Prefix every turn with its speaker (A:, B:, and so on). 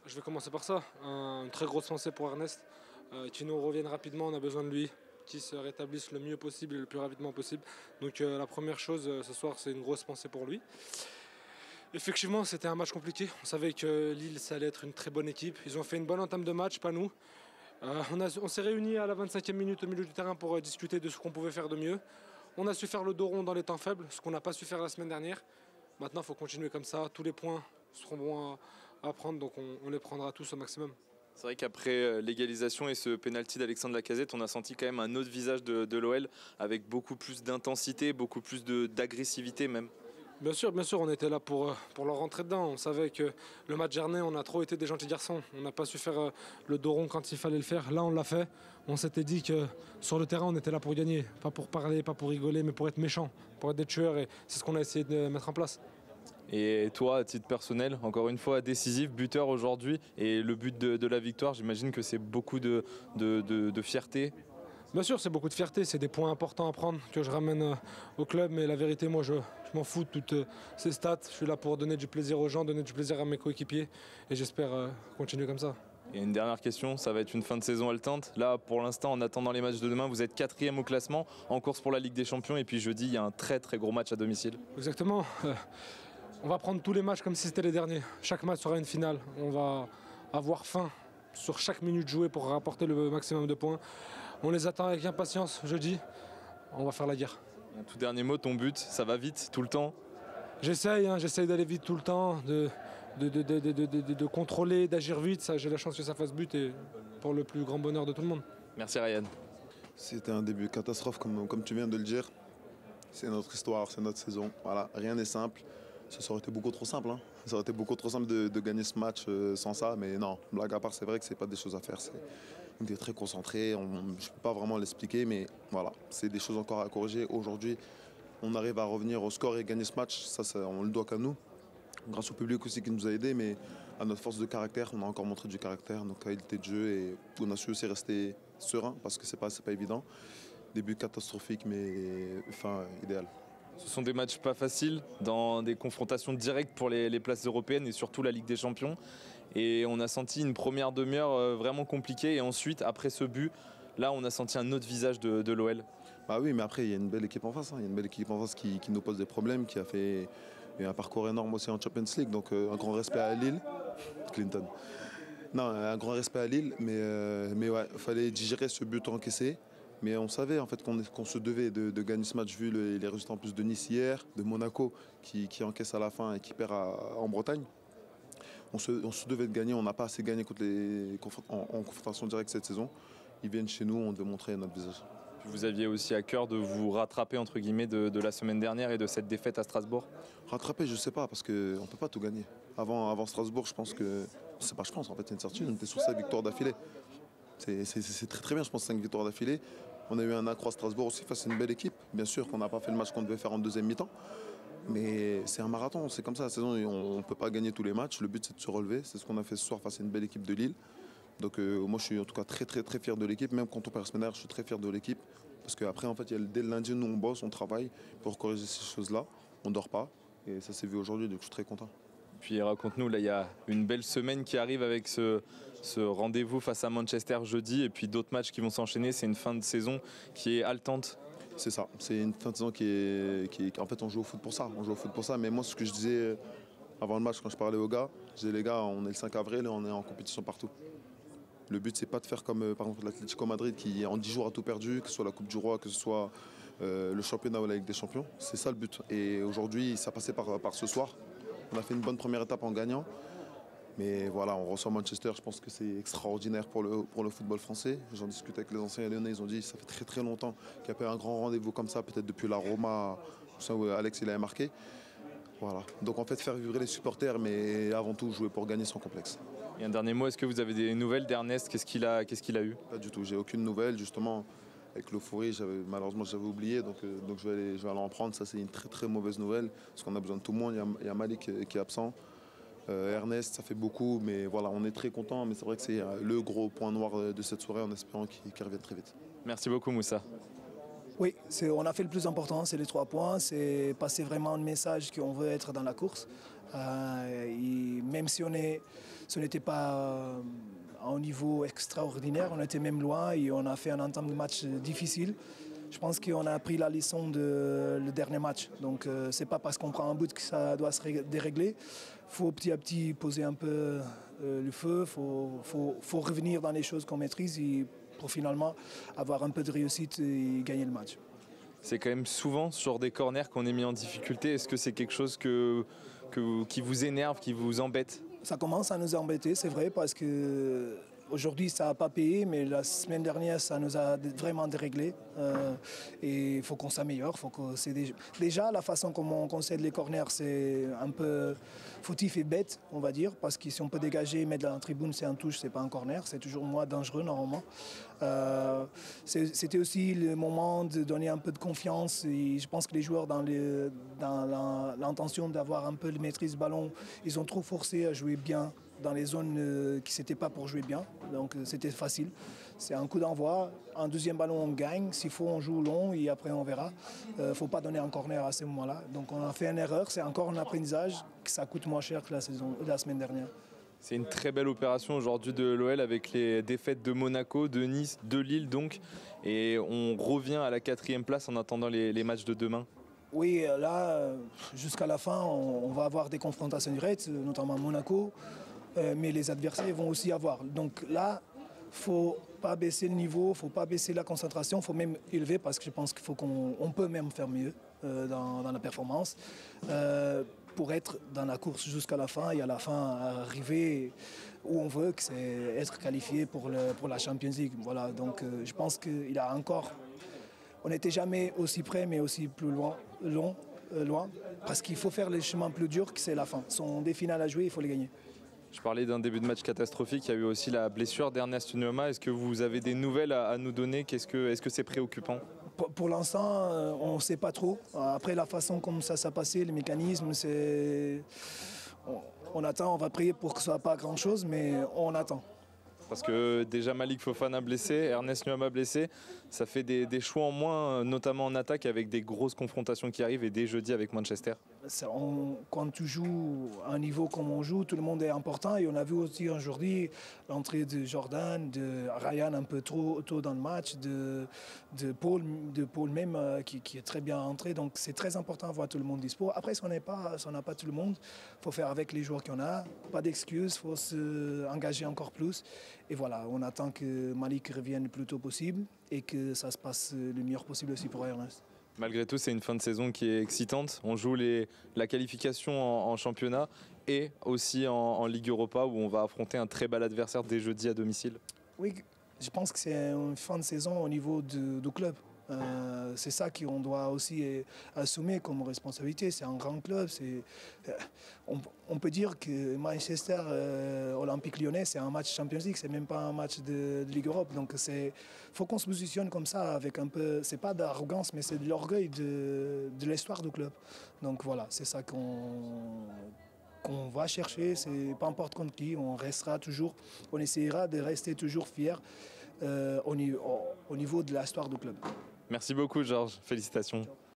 A: Je vais commencer par ça. Une très grosse pensée pour Ernest. Qu'il nous revienne rapidement, on a besoin de lui. Qu'il se rétablisse le mieux possible et le plus rapidement possible. Donc la première chose ce soir, c'est une grosse pensée pour lui. Effectivement, c'était un match compliqué. On savait que Lille, ça allait être une très bonne équipe. Ils ont fait une bonne entame de match, pas nous. On s'est réunis à la 25e minute au milieu du terrain pour discuter de ce qu'on pouvait faire de mieux. On a su faire le dos rond dans les temps faibles, ce qu'on n'a pas su faire la semaine dernière. Maintenant, il faut continuer comme ça. Tous les points seront bons à prendre, donc on les prendra tous au maximum.
B: C'est vrai qu'après l'égalisation et ce pénalty d'Alexandre Lacazette, on a senti quand même un autre visage de l'OL avec beaucoup plus d'intensité, beaucoup plus d'agressivité même.
A: Bien sûr, on était là pour leur rentrer dedans. On savait que le match dernier, on a trop été des gentils garçons. On n'a pas su faire le dos rond quand il fallait le faire. Là, on l'a fait. On s'était dit que sur le terrain, on était là pour gagner. Pas pour parler, pas pour rigoler, mais pour être méchant, pour être des tueurs. Et c'est ce qu'on a essayé de mettre en place.
B: Et toi, à titre personnel, encore une fois, décisif, buteur aujourd'hui, et le but de la victoire, j'imagine que c'est beaucoup de fierté.
A: Bien sûr, c'est beaucoup de fierté, c'est des points importants à prendre que je ramène au club, mais la vérité, moi, je m'en fous de toutes ces stats. Je suis là pour donner du plaisir aux gens, donner du plaisir à mes coéquipiers, et j'espère continuer comme ça.
B: Et une dernière question, ça va être une fin de saison haletante. Là, pour l'instant, en attendant les matchs de demain, vous êtes 4e au classement, en course pour la Ligue des Champions, et puis jeudi, il y a un très très gros match à domicile.
A: Exactement. On va prendre tous les matchs comme si c'était les derniers. Chaque match sera une finale. On va avoir faim sur chaque minute jouée pour rapporter le maximum de points. On les attend avec impatience jeudi. On va faire la guerre.
B: Un tout dernier mot, ton but, ça va vite, tout le temps?
A: J'essaye d'aller vite tout le temps, de contrôler, d'agir vite. J'ai la chance que ça fasse but et pour le plus grand bonheur de tout le monde.
B: Merci Ryan.
C: C'était un début catastrophe comme tu viens de le dire. C'est notre histoire, c'est notre saison. Voilà, rien n'est simple. Ça aurait été beaucoup trop simple. Hein. Ça aurait été beaucoup trop simple de gagner ce match sans ça. Mais non, blague à part, c'est vrai que c'est pas des choses à faire. On est très concentrés. Je ne peux pas vraiment l'expliquer, mais voilà, c'est des choses encore à corriger. Aujourd'hui, on arrive à revenir au score et gagner ce match. Ça, on le doit qu'à nous. Grâce au public aussi qui nous a aidés, mais à notre force de caractère, on a encore montré du caractère, nos qualités de jeu et on a su aussi rester serein parce que c'est pas évident. Début catastrophique, mais fin idéal.
B: Ce sont des matchs pas faciles, dans des confrontations directes pour les places européennes et surtout la Ligue des Champions. Et on a senti une première demi-heure vraiment compliquée. Et ensuite, après ce but, là, on a senti un autre visage de l'OL.
C: Bah oui, mais après, il y a une belle équipe en face. Hein. Il y a une belle équipe en face qui nous pose des problèmes, qui a fait un parcours énorme aussi en Champions League. Donc un grand respect à Lille. Clinton. Non, un grand respect à Lille. Mais ouais, il fallait digérer ce but encaissé. Mais on savait en fait qu'on se devait de gagner ce match vu les résultats en plus de Nice hier, de Monaco qui encaisse à la fin et qui perd en Bretagne. On se devait de gagner, on n'a pas assez gagné en confrontation directe cette saison. Ils viennent chez nous, on devait montrer notre visage.
B: Vous aviez aussi à cœur de vous rattraper entre guillemets de la semaine dernière et de cette défaite à Strasbourg?
C: Rattraper, je ne sais pas, parce qu'on ne peut pas tout gagner. Avant Strasbourg, je pense que... C'est pas je pense, en fait, c'est une certitude, on était sur 7 victoires d'affilée. C'est très très bien, je pense, 5 victoires d'affilée. On a eu un accro à Strasbourg aussi face à une belle équipe. Bien sûr qu'on n'a pas fait le match qu'on devait faire en deuxième mi-temps. Mais c'est un marathon, c'est comme ça la saison. On ne peut pas gagner tous les matchs. Le but, c'est de se relever. C'est ce qu'on a fait ce soir face à une belle équipe de Lille. Donc moi, je suis en tout cas très très très fier de l'équipe. Même quand on perd semaine dernière, je suis très fier de l'équipe. Parce qu'après, en fait, dès le lundi, nous, on bosse, on travaille pour corriger ces choses-là. On ne dort pas. Et ça s'est vu aujourd'hui, donc je suis très content.
B: Puis raconte-nous, là il y a une belle semaine qui arrive avec ce rendez-vous face à Manchester jeudi et puis d'autres matchs qui vont s'enchaîner. C'est une fin de saison qui est haletante.
C: C'est ça, c'est une fin de saison qui est... En fait, on joue au foot pour ça. On joue au foot pour ça. Mais moi, ce que je disais avant le match, quand je parlais aux gars, je disais les gars, on est le 5 avril et on est en compétition partout. Le but, c'est pas de faire comme par exemple l'Atlético Madrid qui en 10 jours a tout perdu, que ce soit la Coupe du Roi, que ce soit le championnat ou la Ligue des Champions. C'est ça le but. Et aujourd'hui, ça passait par ce soir. On a fait une bonne première étape en gagnant. Mais voilà, on reçoit Manchester, je pense que c'est extraordinaire pour le football français. J'en discute avec les anciens lyonnais, ils ont dit que ça fait très très longtemps qu'il n'y a pas eu un grand rendez-vous comme ça, peut-être depuis la Roma, où Alex il avait marqué. Voilà. Donc en fait, faire vibrer les supporters, mais avant tout jouer pour gagner sans complexe.
B: Et un dernier mot, est-ce que vous avez des nouvelles d'Ernest? Qu'est-ce qu'il a eu?
C: Pas du tout, j'ai aucune nouvelle. Justement, avec l'euphorie, malheureusement j'avais oublié, donc je vais aller en prendre. Ça, c'est une très très mauvaise nouvelle, parce qu'on a besoin de tout le monde. Il y a Malik qui est absent. Ernest, ça fait beaucoup, mais voilà, on est très content. Mais c'est vrai que c'est le gros point noir de cette soirée, en espérant qu'il revienne très vite.
B: Merci beaucoup Moussa.
D: Oui, on a fait le plus important, c'est les 3 points, c'est passer vraiment un message qu'on veut être dans la course. Et même si ce n'était pas à un niveau extraordinaire, on était même loin et on a fait un entame de match difficile. Je pense qu'on a appris la leçon le dernier match. Donc c'est pas parce qu'on prend un but que ça doit se dérégler. Il faut petit à petit poser un peu le feu, faut revenir dans les choses qu'on maîtrise pour finalement avoir un peu de réussite et gagner le match.
B: C'est quand même souvent sur des corners qu'on est mis en difficulté. Est-ce que c'est quelque chose qui vous énerve, qui vous embête?
D: Ça commence à nous embêter, c'est vrai, parce que aujourd'hui ça n'a pas payé, mais la semaine dernière ça nous a vraiment déréglé. Et il faut qu'on s'améliore. Déjà la façon comment on concède les corners, c'est un peu fautif et bête, on va dire, parce que si on peut dégager et mettre dans la tribune, c'est un touche, c'est pas un corner, c'est toujours moins dangereux normalement. C'était aussi le moment de donner un peu de confiance et je pense que les joueurs dans l'intention d'avoir un peu de maîtrise du ballon, ils ont trop forcé à jouer bien dans les zones qui n'étaient pas pour jouer bien, donc c'était facile. C'est un coup d'envoi, un deuxième ballon on gagne, s'il faut on joue long et après on verra. Il ne faut pas donner un corner à ce moment-là. Donc on a fait une erreur, c'est encore un apprentissage, que ça coûte moins cher que la semaine dernière.
B: C'est une très belle opération aujourd'hui de l'OL avec les défaites de Monaco, de Nice, de Lille donc. Et on revient à la 4e place en attendant les matchs de demain.
D: Oui, là, jusqu'à la fin, on va avoir des confrontations directes, notamment Monaco, mais les adversaires vont aussi avoir. Donc là, il ne faut pas baisser le niveau, il ne faut pas baisser la concentration, il faut même élever parce que je pense qu'on peut même faire mieux dans la performance. Pour être dans la course jusqu'à la fin et à la fin arriver où on veut, que c'est être qualifié pour la Champions League. Voilà, donc je pense qu'il a encore... On n'était jamais aussi près, mais aussi plus loin, parce qu'il faut faire les chemins plus durs, que c'est la fin. Ce sont des finales à jouer, il faut les gagner.
B: Je parlais d'un début de match catastrophique, il y a eu aussi la blessure d'Ernest Nuama. Est-ce que vous avez des nouvelles à nous donner? Est-ce que c'est préoccupant?
D: Pour l'instant, on ne sait pas trop. Après, la façon comme ça s'est passé, le mécanisme, c'est... On attend, on va prier pour que ce ne soit pas grand-chose, mais on attend.
B: Parce que déjà Malik Fofana blessé, Ernest Nuama blessé, ça fait des choix en moins, notamment en attaque avec des grosses confrontations qui arrivent et dès jeudi avec Manchester.
D: Quand tu joues à un niveau comme on joue, tout le monde est important et on a vu aussi aujourd'hui l'entrée de Jordan, de Ryan un peu trop tôt dans le match, de Paul même qui est très bien entré. Donc c'est très important de voir tout le monde dispo. Après, si on n'a pas tout le monde, il faut faire avec les joueurs qu'on a. Pas d'excuses, il faut s'engager encore plus. Et voilà, on attend que Malik revienne le plus tôt possible et que ça se passe le meilleur possible aussi pour Ernest.
B: Malgré tout, c'est une fin de saison qui est excitante. On joue la qualification en championnat et aussi en Ligue Europa où on va affronter un très bel adversaire dès jeudi à domicile.
D: Oui, je pense que c'est une fin de saison au niveau du club. C'est ça qu'on doit aussi assumer comme responsabilité. C'est un grand club. On peut dire que Manchester Olympique Lyonnais, c'est un match Champions League, c'est même pas un match de Ligue Europe. Donc faut qu'on se positionne comme ça avec un peu, c'est pas d'arrogance, mais c'est de l'orgueil de l'histoire du club. Donc voilà, c'est ça qu'on va chercher. C'est peu importe contre qui, on restera toujours, on essaiera de rester toujours fier au niveau de l'histoire du club.
B: Merci beaucoup Georges, félicitations.